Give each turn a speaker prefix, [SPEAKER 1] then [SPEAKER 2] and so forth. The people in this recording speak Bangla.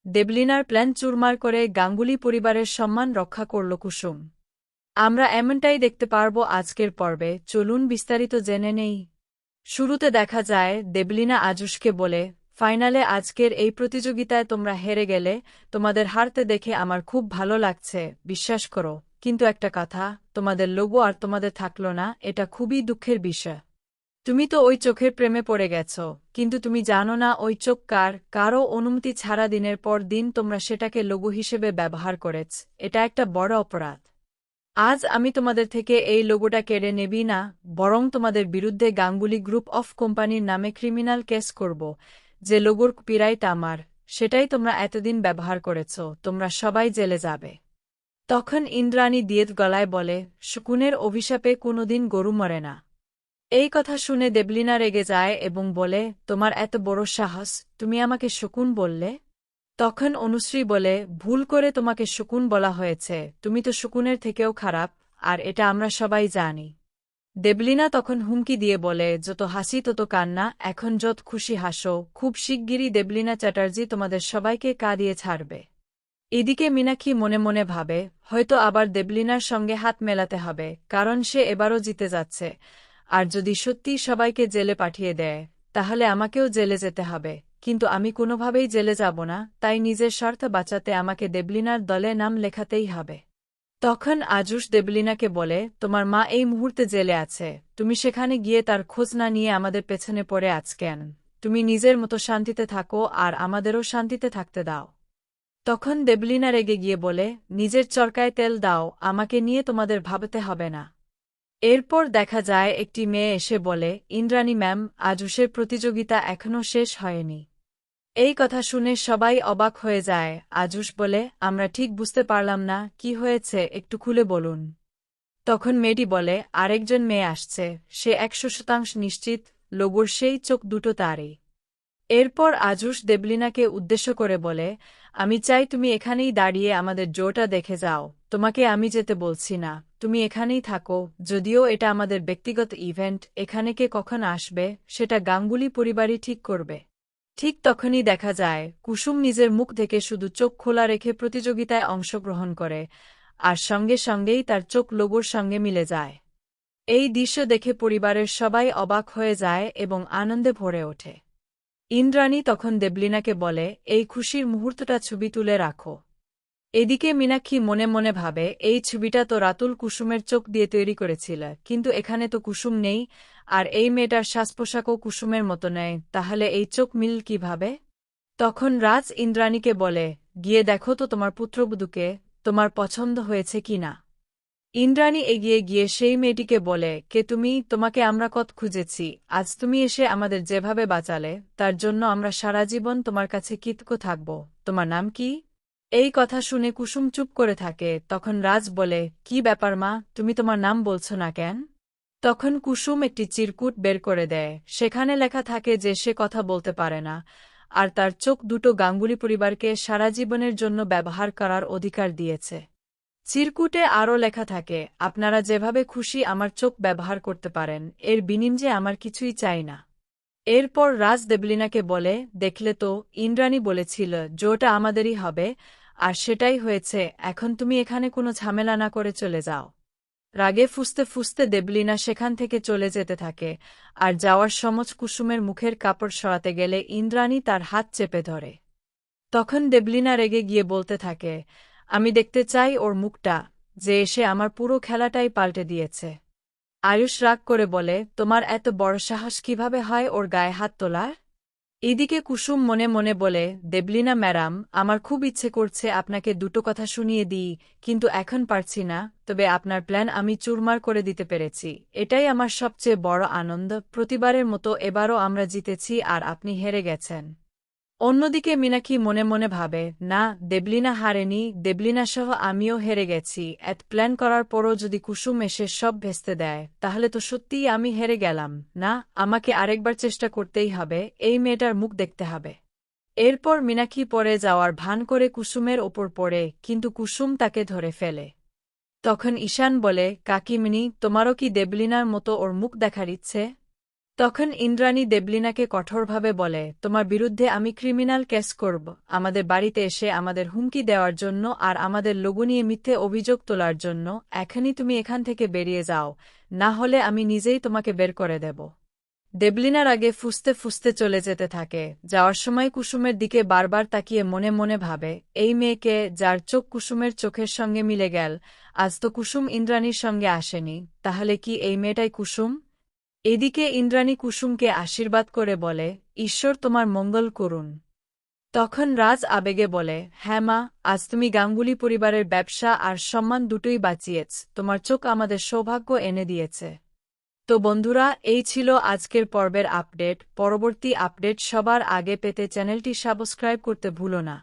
[SPEAKER 1] দেবলিনার প্ল্যান চুরমার করে গাঙ্গুলি পরিবারের সম্মান রক্ষা করল কুসুম। আমরা এমনটাই দেখতে পারব আজকের পর্বে, চলুন বিস্তারিত জেনে নেই। শুরুতে দেখা যায় দেবলিনা আজুশকে বলে, ফাইনালে আজকের এই প্রতিযোগিতায় তোমরা হেরে গেলে, তোমাদের হারতে দেখে আমার খুব ভালো লাগছে, বিশ্বাস করো, কিন্তু একটা কথা, তোমাদের লোগো আর তোমাদের থাকলো না, এটা খুবই দুঃখের বিষয়। তুমি তো ওই চোখের প্রেমে পড়ে গেছ, কিন্তু তুমি জানো না ওই চোখ কারও অনুমতি ছাড়া দিনের পর দিন তোমরা সেটাকে লোগো হিসেবে ব্যবহার করেছ। এটা একটা বড় অপরাধ। আজ আমি তোমাদের থেকে এই লোগোটা কেড়ে নেবি না, বরং তোমাদের বিরুদ্ধে গাঙ্গুলি গ্রুপ অফ কোম্পানির নামে ক্রিমিনাল কেস করব। যে লোগোর কপিরাইট আমার, সেটাই তোমরা এতদিন ব্যবহার করেছ, তোমরা সবাই জেলে যাবে। তখন ইন্দ্রাণী দিয়েত গলায় বলে, শকুনের অভিশাপে কোনোদিন গরু মরে না। এই কথা শুনে দেবলিনা রেগে যায় এবং বলে, তোমার এত বড় সাহস, তুমি আমাকে শকুন বললে? তখন অনুশ্রী বলে, ভুল করে তোমাকে শকুন বলা হয়েছে, তুমি তো শকুনের থেকেও খারাপ, আর এটা আমরা সবাই জানি। দেবলিনা তখন হুমকি দিয়ে বলে, যত হাসি তত কান্না, এখন যত খুশি হাসো, খুব শিগগিরই দেবলিনা চ্যাটার্জি তোমাদের সবাইকে কাঁদিয়ে ছাড়বে। এদিকে মীনাক্ষী মনে মনে ভাবে, হয়তো আবার দেবলিনার সঙ্গে হাত মেলাতে হবে, কারণ সে এবারও জিতে যাচ্ছে। আর যদি সত্যিই সবাইকে জেলে পাঠিয়ে দেয়, তাহলে আমাকেও জেলে যেতে হবে, কিন্তু আমি কোনোভাবেই জেলে যাব না, তাই নিজের স্বার্থ বাঁচাতে আমাকে দেবলিনার দলে নাম লেখাতেই হবে। তখন আজুশ দেবলিনাকে বলে, তোমার মা এই মুহূর্তে জেলে আছে, তুমি সেখানে গিয়ে তার খোঁজ না নিয়ে আমাদের পেছনে পড়ে আছ কেন? তুমি নিজের মতো শান্তিতে থাকো আর আমাদেরও শান্তিতে থাকতে দাও। তখন দেবলিনা রেগে গিয়ে বলে, নিজের চরকায় তেল দাও, আমাকে নিয়ে তোমাদের ভাবতে হবে না। এরপর দেখা যায় একটি মেয়ে এসে বলে, ইন্দ্রাণী ম্যাম, আজুশের প্রতিযোগিতা এখনও শেষ হয়নি। এই কথা শুনে সবাই অবাক হয়ে যায়। আজুশ বলে, আমরা ঠিক বুঝতে পারলাম না, কি হয়েছে একটু খুলে বলুন। তখন মেয়েটি বলে, আরেকজন মেয়ে আসছে, সে 100% নিশ্চিত, লোগোর সেই চোখ দুটো তারই। এরপর আজুশ দেবলিনাকে উদ্দেশ্য করে বলে, আমি চাই তুমি এখানেই দাঁড়িয়ে আমাদের জোটা দেখে যাও, তোমাকে আমি যেতে বলছি না, তুমি এখানেই থাকো, যদিও এটা আমাদের ব্যক্তিগত ইভেন্ট, এখানে কে কখন আসবে সেটা গাঙ্গুলি পরিবারই ঠিক করবে। ঠিক তখনই দেখা যায় কুসুম নিজের মুখ থেকে শুধু চোখ খোলা রেখে প্রতিযোগিতায় অংশগ্রহণ করে, আর সঙ্গে সঙ্গেই তার চোখ লোগোর সঙ্গে মিলে যায়। এই দৃশ্য দেখে পরিবারের সবাই অবাক হয়ে যায় এবং আনন্দে ভরে ওঠে। ইন্দ্রাণী তখন দেবলিনাকে বলে, এই খুশির মুহূর্তটা ছবি তুলে রাখো। এদিকে মীনাক্ষী মনে মনে ভাবে, এই ছবিটা তো রাতুল কুসুমের চোখ দিয়ে তৈরি করেছিল, কিন্তু এখানে তো কুসুম নেই, আর এই মেয়েটার সাজপোশাকও কুসুমের মতো নেয়, তাহলে এই চোখ মিল কিভাবে? তখন রাজ ইন্দ্রাণীকে বলে, গিয়ে দেখো তো তোমার পুত্রবধূকে, তোমার পছন্দ হয়েছে কি না। ইন্দ্রাণী এগিয়ে গিয়ে সেই মেয়েটিকে বলে, কে তুমি? তোমাকে আমরা কত খুঁজেছি, আজ তুমি এসে আমাদের যেভাবে বাঁচালে, তার জন্য আমরা সারা জীবন তোমার কাছে কৃতজ্ঞ থাকব। তোমার নাম কি? এই কথা শুনে কুসুম চুপ করে থাকে। তখন রাজ বলে, কি ব্যাপার মা, তুমি তোমার নাম বলছো না কেন? তখন কুসুম একটি চিরকুট বের করে দেয়, সেখানে লেখা থাকে যে সে কথা বলতে পারে না, আর তার চোখ দুটো গাঙ্গুলি পরিবারকে সারা জীবনের জন্য ব্যবহার করার অধিকার দিয়েছে। চিরকুটে আরও লেখা থাকে, আপনারা যেভাবে খুশি আমার চোখ ব্যবহার করতে পারেন, এর বিনিময়ে আমার কিছুই চাই না। এরপর রাজ দেবলিনাকে বলে, দেখলে তো, ইন্দ্রাণী বলেছিল জোটা আমাদেরই হবে, আর সেটাই হয়েছে, এখন তুমি এখানে কোনো ঝামেলা না করে চলে যাও। রাগে ফুঁসতে ফুঁসতে দেবলিনা সেখান থেকে চলে যেতে থাকে, আর যাওয়ার সময় কুসুমের মুখের কাপড় সরাতে গেলে ইন্দ্রাণী তার হাত চেপে ধরে। তখন দেবলিনা রেগে গিয়ে বলতে থাকে, আমি দেখতে চাই ওর মুখটা, যে এসে আমার পুরো খেলাটাই পাল্টে দিয়েছে। আয়ুষ রাগ করে বলে, তোমার এত বড় সাহস কিভাবে হয় ওর গায়ে হাত তোলার? এদিকে কুসুম মনে মনে বলে, দেবলিনা ম্যাডাম, আমার খুব ইচ্ছে করছে আপনাকে দুটো কথা শুনিয়ে দিই, কিন্তু এখন পারছি না, তবে আপনার প্ল্যান আমি চুরমার করে দিতে পেরেছি, এটাই আমার সবচেয়ে বড় আনন্দ, প্রতিবারের মতো এবারও আমরা জিতেছি আর আপনি হেরে গেছেন। অন্যদিকে মীনাক্ষী মনে মনে ভাবে, না, দেবলিনা হারেনি, দেবলিনা সহ আমিও হেরে গেছি, এত প্ল্যান করার পরও যদি কুসুম এসে সব ভেস্তে দেয়, তাহলে তো সত্যিই আমি হেরে গেলাম, না, আমাকে আরেকবার চেষ্টা করতেই হবে, এই মেয়েটার মুখ দেখতে হবে। এরপর মীনাক্ষী পড়ে যাওয়ার ভান করে কুসুমের ওপর পড়ে, কিন্তু কুসুম তাকে ধরে ফেলে। তখন ঈশান বলে, কাকিমণি, তোমারও কি দেবলিনার মতো ওর মুখ দেখার ইচ্ছে? তখন ইন্দ্রাণী দেবলীনাকে কঠোরভাবে বলে, তোমার বিরুদ্ধে আমি ক্রিমিনাল কেস করব। আমাদের বাড়িতে এসে আমাদের হুমকি দেওয়ার জন্য আর আমাদের লোগো নিয়ে মিথ্যে অভিযোগ তোলার জন্য এখনই তুমি এখান থেকে বেরিয়ে যাও, না হলে আমি নিজেই তোমাকে বের করে দেব। দেবলীনার আগে ফুসতে ফুসতে চলে যেতে থাকে। যাওয়ার সময় কুসুমের দিকে বারবার তাকিয়ে মনে মনে ভাবে, এই মেয়েকে যার চোখ কুসুমের চোখের সঙ্গে মিলে গেল, আজ তো কুসুম ইন্দ্রাণীর সঙ্গে আসেনি, তাহলে কি এই মেয়েটাই কুসুম? এদিকে ইন্দ্রাণী কুসুমকে আশীর্বাদ করে বলে, ঈশ্বর তোমার মঙ্গল করুন। তখন রাজ আবেগে বলে, হ্যাঁ মা, আজ তুমি গাঙ্গুলি পরিবারের ব্যবসা আর সম্মান দুটোই বাঁচিয়েছ, তোমার চোখ আমাদের সৌভাগ্য এনে দিয়েছে। তো বন্ধুরা, এই ছিল আজকের পর্বের আপডেট। পরবর্তী আপডেট সবার আগে পেতে চ্যানেলটি সাবস্ক্রাইব করতে ভুলো না।